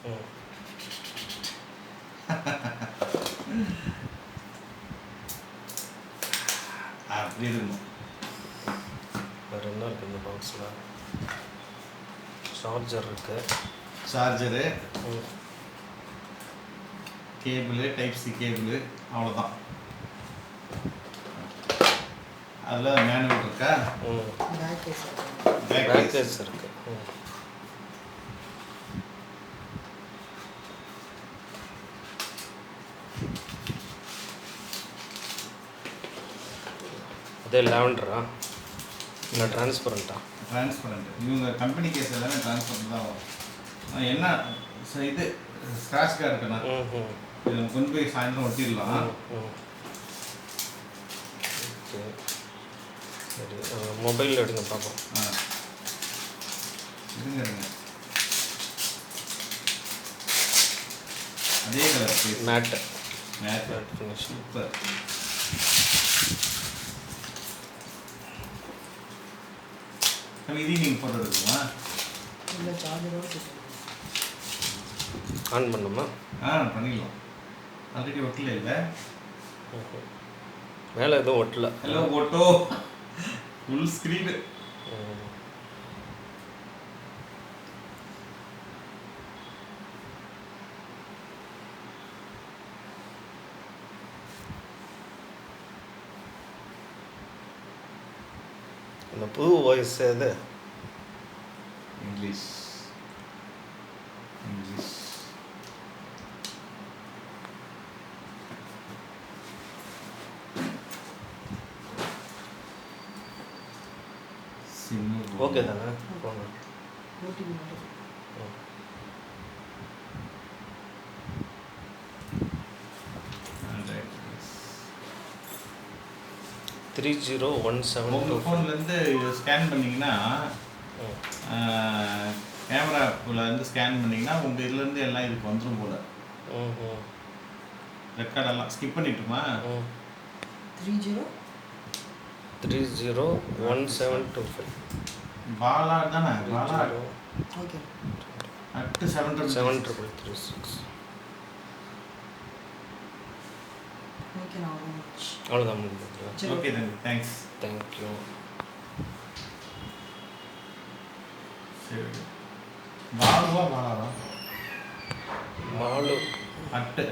ம். அப்படி இருக்கணும். வேறு என்ன இருக்குது இந்த பாக்ஸில்? சார்ஜர் இருக்குது. சார்ஜரு, ம். கேபிளு, டைப் சி கேபிளு, அவ்வளோதான். அதில் மேனுவல் இருக்கா? ம். பேக் பேக்கேஜ் இருக்குது. ம். அதே லேவண்டரா இல்லை டிரான்ஸ்பரண்ட்டா? டிரான்ஸ்பரண்ட். இவங்க கம்பெனி கேஸ் எல்லாமே டிரான்ஸ்பரண்ட் தான் வரும். என்ன இது ஸ்க்ராட்ச் கார்டு இருக்குண்ணா, ம். ம். இது நம்ம கொண்டு போய் சாயந்தரம் ஒட்டிடலாம். ம். ஓகே, சரி. மொபைல் எடுங்க பார்ப்போம். இருங்க. அதே colour case. Matte finish. Super. இதையும் நீங்கள் ஃபோட்டோ எடுக்குமா? ஆன் பண்ணுமா? பண்ணிடலாம். ஆல்ரெடி ஒட்டல இல்லை? மேலே எதுவும் ஒட்டல. ஹலோ ஓட்டோ, ஃபுல் ஸ்க்ரீனு. இந்த புது வாய்ஸ் எது? இங்கிலீஷ். ஓகே தானே? போங்க. 3017. உங்கள் ஃபோன்லேருந்து இதை ஸ்கேன் பண்ணிங்கன்னா, கேமராக்குள்ளேருந்து ஸ்கேன் பண்ணிங்கன்னா உங்கள் இதுலேருந்து எல்லாம் இதுக்கு வந்துடும் போல். ரெக்கார்டெல்லாம் ஸ்கிப் பண்ணிட்டுமா? 301725. பாலா தானே? பாலா அட்டு 7336. அவ்வளோதான் முடிஞ்சது. ஓகே தம்பி, தேங்க்ஸ். தேங்க்யூ. சரி, பாலுவா பாலாவா? Mall at.